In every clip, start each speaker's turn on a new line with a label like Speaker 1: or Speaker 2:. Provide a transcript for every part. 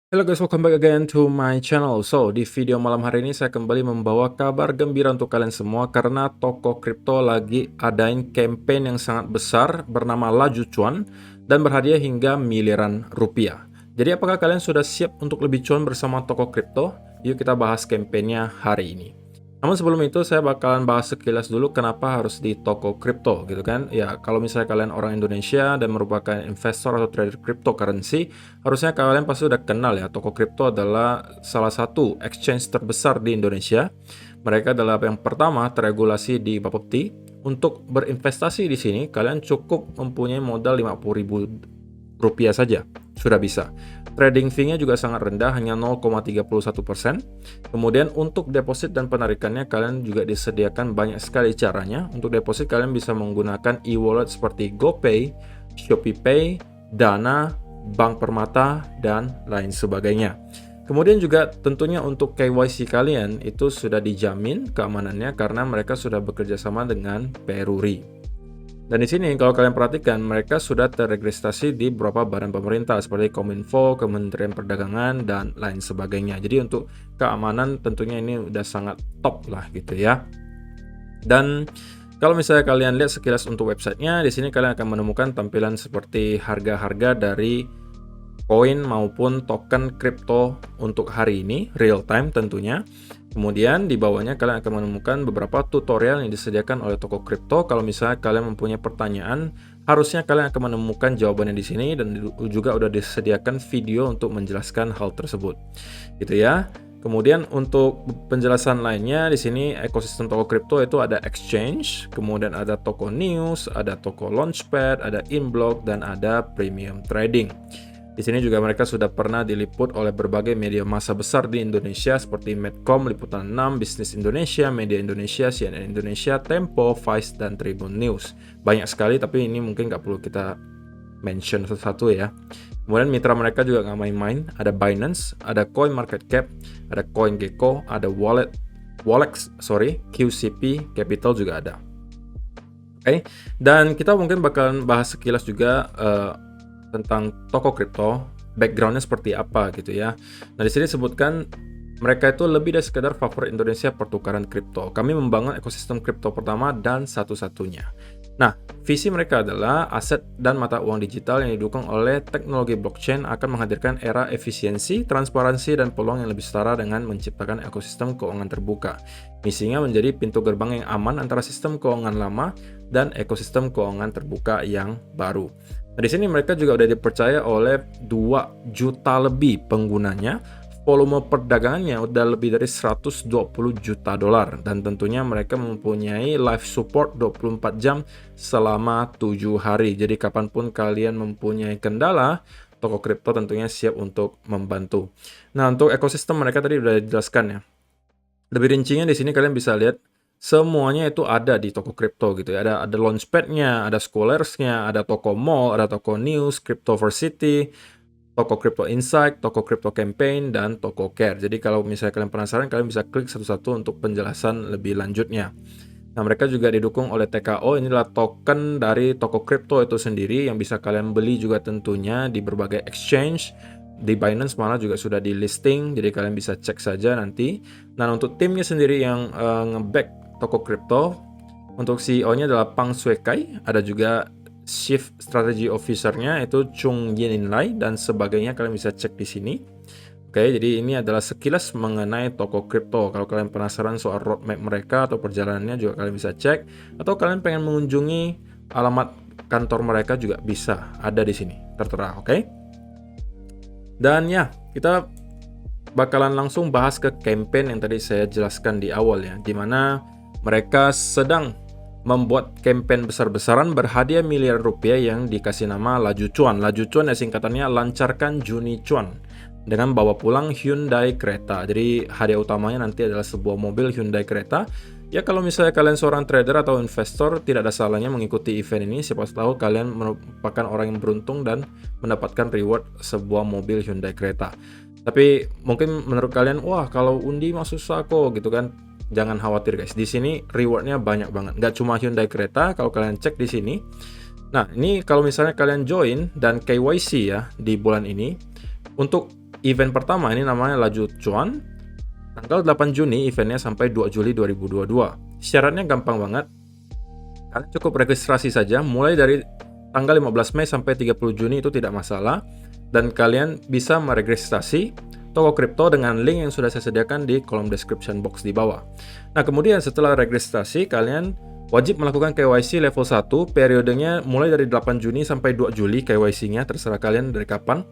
Speaker 1: Hello guys, welcome back again to my channel. So, di video malam hari ini saya kembali membawa kabar gembira untuk kalian semua karena toko kripto lagi adain campaign yang sangat besar bernama Laju Cuan dan berhadiah hingga miliaran rupiah. Jadi apakah kalian sudah siap untuk lebih cuan bersama toko kripto? Yuk kita bahas campaignnya hari ini. Namun sebelum itu saya bakalan bahas sekilas dulu kenapa harus di toko kripto gitu kan. Ya, kalau misalnya kalian orang Indonesia dan merupakan investor atau trader cryptocurrency, harusnya kalian pasti udah kenal ya, toko kripto adalah salah satu exchange terbesar di Indonesia. Mereka adalah yang pertama teregulasi di Bapepti. Untuk berinvestasi di sini, kalian cukup mempunyai modal Rp50.000 saja, sudah bisa. Trading fee-nya juga sangat rendah, hanya 0,31%. Kemudian untuk deposit dan penarikannya, kalian juga disediakan banyak sekali caranya. Untuk deposit, kalian bisa menggunakan e-wallet seperti GoPay, ShopeePay, Dana, Bank Permata, dan lain sebagainya. Kemudian juga tentunya untuk KYC kalian itu sudah dijamin keamanannya karena mereka sudah bekerja sama dengan Peruri. Dan di sini kalau kalian perhatikan mereka sudah terregistrasi di beberapa badan pemerintah seperti Kominfo, Kementerian Perdagangan dan lain sebagainya. Jadi untuk keamanan tentunya ini udah sangat top lah gitu ya. Dan kalau misalnya kalian lihat sekilas untuk websitenya, di sini kalian akan menemukan tampilan seperti harga-harga dari koin maupun token kripto untuk hari ini, real time tentunya. Kemudian di bawahnya kalian akan menemukan beberapa tutorial yang disediakan oleh toko kripto. Kalau misalnya kalian mempunyai pertanyaan, harusnya kalian akan menemukan jawabannya di sini dan juga udah disediakan video untuk menjelaskan hal tersebut. Gitu ya. Kemudian untuk penjelasan lainnya di sini ekosistem toko kripto itu ada exchange, kemudian ada toko news, ada toko launchpad, ada inblock dan ada premium trading. Di sini juga mereka sudah pernah diliput oleh berbagai media massa besar di Indonesia seperti Medcom, Liputan 6, Bisnis Indonesia, Media Indonesia, CNN Indonesia, Tempo, Vice, dan Tribun News. Banyak sekali, tapi ini mungkin nggak perlu kita mention satu-satu ya. Kemudian mitra mereka juga nggak main-main. Ada Binance, ada CoinMarketCap, ada CoinGecko, ada QCP Capital juga ada. Oke, dan kita mungkin bakalan bahas sekilas juga tentang toko kripto, backgroundnya seperti apa gitu ya. Nah di sini disebutkan mereka itu lebih dari sekedar favorit Indonesia pertukaran kripto. Kami membangun ekosistem kripto pertama dan satu-satunya. Nah, visi mereka adalah aset dan mata uang digital yang didukung oleh teknologi blockchain akan menghadirkan era efisiensi, transparansi, dan peluang yang lebih setara dengan menciptakan ekosistem keuangan terbuka. Misinya menjadi pintu gerbang yang aman antara sistem keuangan lama dan ekosistem keuangan terbuka yang baru. Nah, di sini mereka juga udah dipercaya oleh 2 juta lebih penggunanya. Volume perdagangannya udah lebih dari 120 juta dolar dan tentunya mereka mempunyai live support 24 jam selama 7 hari. Jadi kapanpun kalian mempunyai kendala, toko kripto tentunya siap untuk membantu. Nah, untuk ekosistem mereka tadi udah dijelaskan ya. Lebih rincinya di sini kalian bisa lihat semuanya itu ada di toko kripto gitu ya. Ada launchpad-nya, ada scholars-nya, ada toko mall, ada toko news, Cryptoversity, toko Crypto Insight, toko Crypto Campaign, dan toko Care. Jadi kalau misalnya kalian penasaran, kalian bisa klik satu-satu untuk penjelasan lebih lanjutnya. Nah, mereka juga didukung oleh TKO. Inilah token dari toko kripto itu sendiri yang bisa kalian beli juga tentunya di berbagai exchange. Di Binance malah juga sudah di listing, jadi kalian bisa cek saja nanti. Nah, untuk timnya sendiri yang nge-back toko kripto, untuk CEO-nya adalah Pang Shuekai, ada juga Chief Strategy Officer-nya itu Chung Yinlai dan sebagainya, kalian bisa cek di sini. Oke, jadi ini adalah sekilas mengenai toko kripto. Kalau kalian penasaran soal roadmap mereka atau perjalanannya juga kalian bisa cek, atau kalian pengen mengunjungi alamat kantor mereka juga bisa ada di sini, tertera, oke? Dan ya, kita bakalan langsung bahas ke campaign yang tadi saya jelaskan di awal ya, dimana mereka sedang membuat campaign besar-besaran berhadiah miliaran rupiah yang dikasih nama Laju Cuan. Laju Cuan ya singkatannya lancarkan Juni Cuan dengan bawa pulang Hyundai Creta. Jadi hadiah utamanya nanti adalah sebuah mobil Hyundai Creta. Ya kalau misalnya kalian seorang trader atau investor, tidak ada salahnya mengikuti event ini. Siapa tahu kalian merupakan orang yang beruntung dan mendapatkan reward sebuah mobil Hyundai Creta. Tapi mungkin menurut kalian, wah kalau undi mah susah kok gitu kan. Jangan khawatir guys, di sini rewardnya banyak banget. Nggak cuma Hyundai Creta, kalau kalian cek di sini. Nah ini kalau misalnya kalian join dan KYC ya di bulan ini, untuk event pertama ini namanya Laju Cuan. Tanggal 8 Juni eventnya sampai 2 Juli 2022. Syaratnya gampang banget. Kalian cukup registrasi saja mulai dari tanggal 15 Mei sampai 30 Juni itu tidak masalah. Dan kalian bisa meregistrasi toko kripto dengan link yang sudah saya sediakan di kolom description box di bawah. Nah, kemudian setelah registrasi, kalian wajib melakukan KYC level 1, periodenya mulai dari 8 Juni sampai 2 Juli KYC-nya, terserah kalian dari kapan.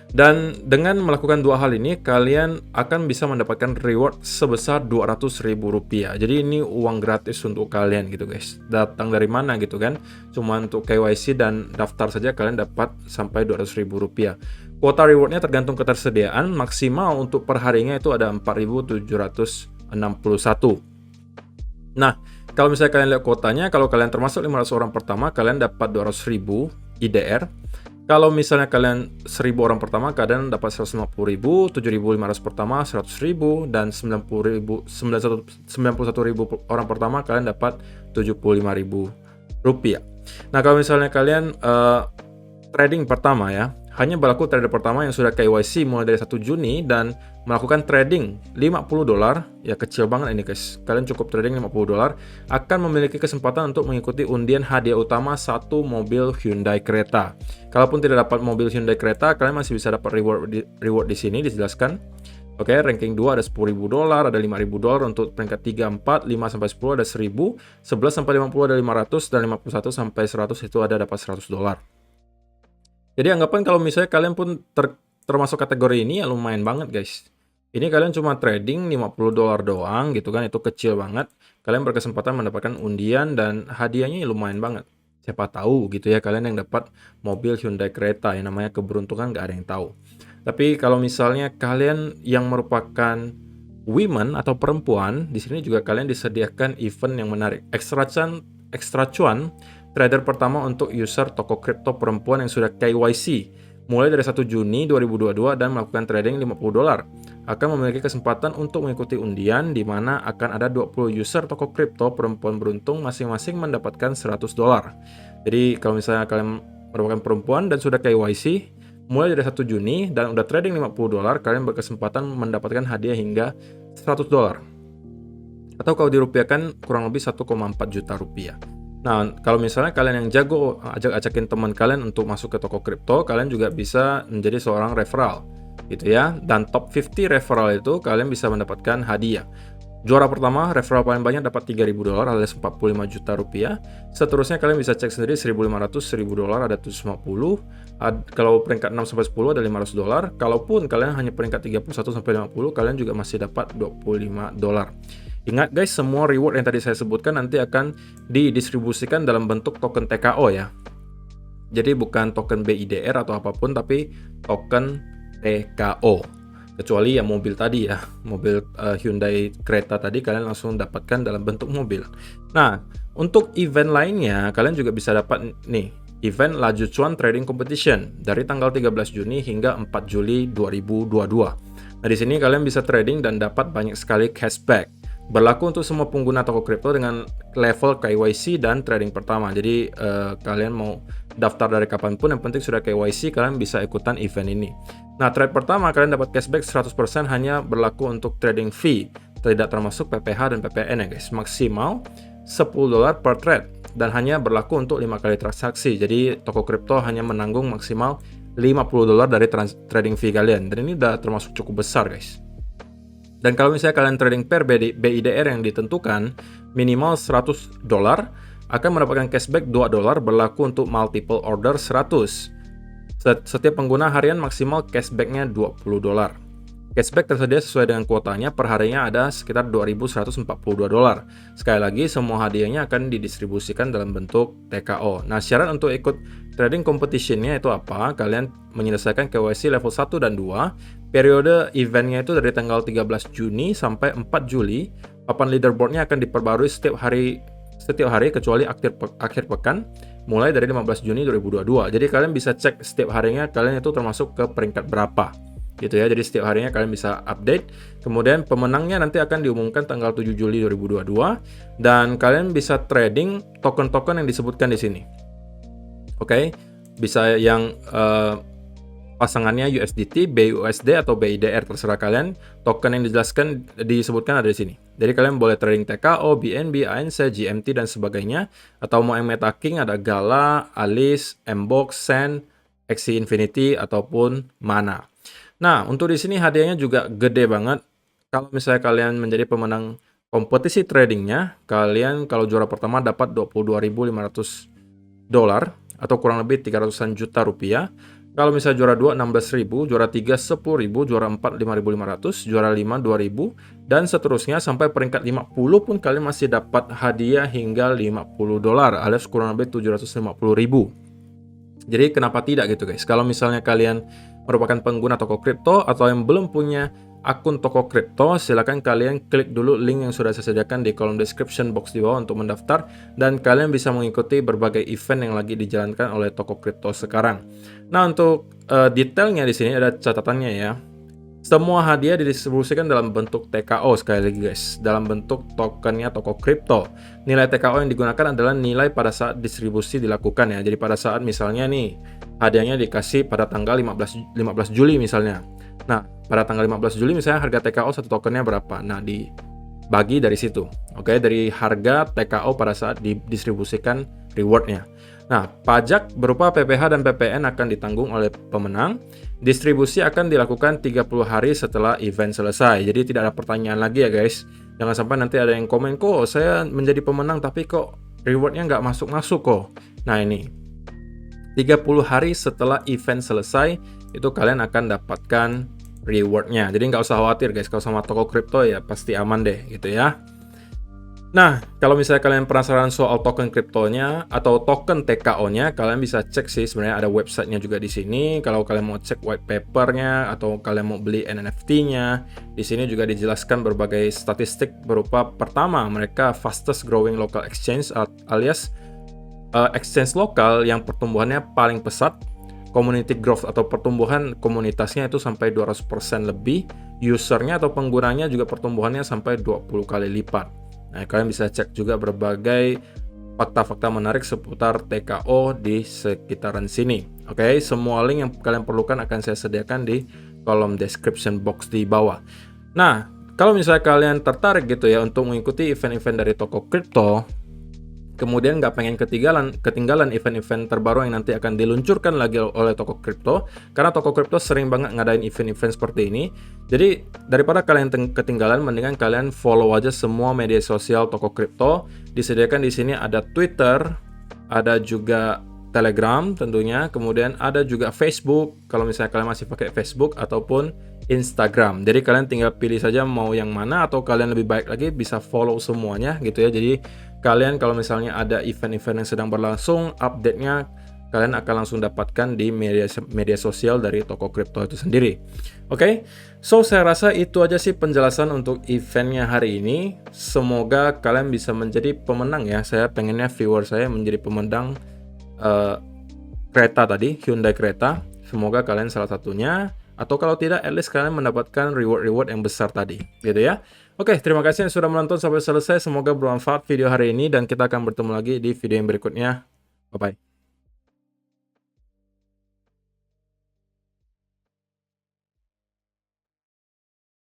Speaker 1: Dan dengan melakukan dua hal ini, kalian akan bisa mendapatkan reward sebesar Rp200.000. Jadi ini uang gratis untuk kalian gitu guys. Datang dari mana gitu kan? Cuma untuk KYC dan daftar saja kalian dapat sampai Rp200.000. Kuota rewardnya tergantung ketersediaan, maksimal untuk perharinya itu ada 4.761. Nah, kalau misalnya kalian lihat kuotanya, kalau kalian termasuk 500 orang pertama, kalian dapat 200.000 IDR. Kalau misalnya kalian 1.000 orang pertama, kalian dapat 150.000, 7.500 pertama 100.000, dan 91.000 orang pertama, kalian dapat Rp75.000. Nah, kalau misalnya kalian trading pertama ya, hanya berlaku trader pertama yang sudah KYC mulai dari 1 Juni dan melakukan trading $50, ya kecil banget ini guys. Kalian cukup trading $50 akan memiliki kesempatan untuk mengikuti undian hadiah utama 1 mobil Hyundai Creta. Kalaupun tidak dapat mobil Hyundai Creta, kalian masih bisa dapat reward di sini dijelaskan. Oke, ranking 2 ada $10.000, ada $5.000 untuk peringkat 3, 4, 5 sampai 10 ada 1.000, 11 sampai 50 ada 500, dan 51 sampai 100 itu ada dapat $100. Jadi anggapan kalau misalnya kalian pun termasuk kategori ini ya lumayan banget guys. Ini kalian cuma trading $50 doang gitu kan, itu kecil banget. Kalian berkesempatan mendapatkan undian dan hadiahnya lumayan banget. Siapa tahu gitu ya kalian yang dapat mobil Hyundai Creta, yang namanya keberuntungan nggak ada yang tahu. Tapi kalau misalnya kalian yang merupakan women atau perempuan, di sini juga kalian disediakan event yang menarik. Extra cuan trader pertama untuk user toko kripto perempuan yang sudah KYC mulai dari 1 Juni 2022 dan melakukan trading $50 akan memiliki kesempatan untuk mengikuti undian di mana akan ada 20 user toko kripto perempuan beruntung masing-masing mendapatkan $100. Jadi kalau misalnya kalian merupakan perempuan dan sudah KYC mulai dari 1 Juni dan udah trading $50, kalian berkesempatan mendapatkan hadiah hingga $100. Atau kalau dirupiahkan kurang lebih 1,4 juta rupiah. Nah, kalau misalnya kalian yang jago ajak-ajakin teman kalian untuk masuk ke toko kripto, kalian juga bisa menjadi seorang referral gitu ya. Dan top 50 referral itu kalian bisa mendapatkan hadiah. Juara pertama, referral paling banyak dapat $3.000 alias 45 juta rupiah. Seterusnya kalian bisa cek sendiri 1.500, $1.000 ada 750. Kalau peringkat 6 sampai 10 ada $500. Kalaupun kalian hanya peringkat 31 sampai 50, kalian juga masih dapat $25. Ingat guys, semua reward yang tadi saya sebutkan nanti akan didistribusikan dalam bentuk token TKO ya. Jadi bukan token BIDR atau apapun, tapi token TKO. Kecuali ya mobil tadi ya, mobil Hyundai Creta tadi kalian langsung dapatkan dalam bentuk mobil. Nah, untuk event lainnya kalian juga bisa dapat nih, event Laju Cuan Trading Competition dari tanggal 13 Juni hingga 4 Juli 2022. Nah, di sini kalian bisa trading dan dapat banyak sekali cashback. Berlaku untuk semua pengguna toko kripto dengan level KYC dan trading pertama. Jadi kalian mau daftar dari kapanpun, yang penting sudah KYC, kalian bisa ikutan event ini. Nah, trade pertama kalian dapat cashback 100% hanya berlaku untuk trading fee, tidak termasuk PPH dan PPN ya guys. Maksimal $10 per trade dan hanya berlaku untuk 5 kali transaksi. Jadi toko kripto hanya menanggung maksimal $50 dari trading fee kalian. Dan ini udah termasuk cukup besar guys. Dan kalau misalnya kalian trading per BIDR yang ditentukan minimal $100 akan mendapatkan cashback $2 berlaku untuk multiple order 100. Setiap pengguna harian maksimal cashbacknya $20. Cashback tersedia sesuai dengan kuotanya, per harinya ada sekitar $2.142. Sekali lagi, semua hadiahnya akan didistribusikan dalam bentuk TKO. Nah, syarat untuk ikut trading competition-nya itu apa? Kalian menyelesaikan KYC level 1 dan 2. Periode eventnya itu dari tanggal 13 Juni sampai 4 Juli. Papan leaderboard-nya akan diperbarui setiap hari kecuali akhir pekan mulai dari 15 Juni 2022. Jadi kalian bisa cek setiap harinya kalian itu termasuk ke peringkat berapa. Gitu ya. Jadi setiap harinya kalian bisa update. Kemudian pemenangnya nanti akan diumumkan tanggal 7 Juli 2022 dan kalian bisa trading token-token yang disebutkan di sini. Oke. Bisa yang pasangannya USDT, BUSD atau BIDR, terserah kalian. Token yang disebutkan ada di sini. Jadi kalian boleh trading TKO, BNB, ANC, GMT dan sebagainya. Atau mau yang MetaKing ada Gala, Alice, Mbox, Sen, Axie Infinity ataupun Mana. Nah, untuk di sini hadiahnya juga gede banget. Kalau misalnya kalian menjadi pemenang kompetisi tradingnya, kalian kalau juara pertama dapat $22.500 atau kurang lebih 300-an juta rupiah. Kalau misalnya juara 2 16.000, juara 3 10.000, juara 4 5.500, juara 5 2.000 dan seterusnya sampai peringkat 50 pun kalian masih dapat hadiah hingga $50 alias kurang lebih 750.000. Jadi kenapa tidak gitu guys? Kalau misalnya kalian merupakan pengguna toko kripto atau yang belum punya akun toko kripto, silakan kalian klik dulu link yang sudah saya sediakan di kolom description box di bawah untuk mendaftar dan kalian bisa mengikuti berbagai event yang lagi dijalankan oleh toko kripto sekarang. Nah, untuk detailnya di sini ada catatannya ya. Semua hadiah didistribusikan dalam bentuk TKO sekali lagi guys, dalam bentuk tokennya toko kripto. Nilai TKO yang digunakan adalah nilai pada saat distribusi dilakukan ya. Jadi pada saat misalnya nih hadiahnya dikasih pada tanggal 15 Juli misalnya. Nah, pada tanggal 15 Juli misalnya harga TKO satu tokennya berapa? Nah, dibagi dari situ. Oke, dari harga TKO pada saat didistribusikan rewardnya. Nah, pajak berupa PPh dan PPN akan ditanggung oleh pemenang. Distribusi akan dilakukan 30 hari setelah event selesai. Jadi tidak ada pertanyaan lagi ya guys. Jangan sampai nanti ada yang komen, kok saya menjadi pemenang tapi kok rewardnya nggak masuk-masuk kok. Nah ini, 30 hari setelah event selesai, itu kalian akan dapatkan rewardnya. Jadi nggak usah khawatir guys, kalau sama toko kripto ya pasti aman deh gitu ya. Nah, kalau misalnya kalian penasaran soal token kriptonya atau token TKO-nya, kalian bisa cek sih, sebenarnya ada websitenya juga di sini. Kalau kalian mau cek white paper-nya atau kalian mau beli NFT-nya, di sini juga dijelaskan berbagai statistik berupa pertama, mereka fastest growing local exchange alias exchange lokal yang pertumbuhannya paling pesat. Community growth atau pertumbuhan komunitasnya itu sampai 200% lebih. Usernya atau penggunanya juga pertumbuhannya sampai 20 kali lipat. Nah, kalian bisa cek juga berbagai fakta-fakta menarik seputar TKO di sekitaran sini. Oke, semua link yang kalian perlukan akan saya sediakan di kolom description box di bawah. Nah, kalau misalnya kalian tertarik gitu ya untuk mengikuti event-event dari toko kripto, kemudian nggak pengen ketinggalan event-event terbaru yang nanti akan diluncurkan lagi oleh toko kripto, karena toko kripto sering banget ngadain event-event seperti ini. Jadi daripada kalian ketinggalan, mendingan kalian follow aja semua media sosial toko kripto. Disediakan di sini ada Twitter, ada juga Telegram tentunya, kemudian ada juga Facebook kalau misalnya kalian masih pakai Facebook ataupun Instagram. Jadi kalian tinggal pilih saja mau yang mana, atau kalian lebih baik lagi bisa follow semuanya gitu ya. Jadi kalian kalau misalnya ada event-event yang sedang berlangsung, update-nya kalian akan langsung dapatkan di media sosial dari toko kripto itu sendiri. Oke, so saya rasa itu aja sih penjelasan untuk eventnya hari ini. Semoga kalian bisa menjadi pemenang ya. Saya pengennya viewer saya menjadi pemenang kereta tadi, Hyundai Creta. Semoga kalian salah satunya, atau kalau tidak, at least kalian mendapatkan reward yang besar tadi, gitu ya. Oke, terima kasih yang sudah menonton sampai selesai. Semoga bermanfaat video hari ini dan kita akan bertemu lagi di video yang berikutnya. Bye-bye.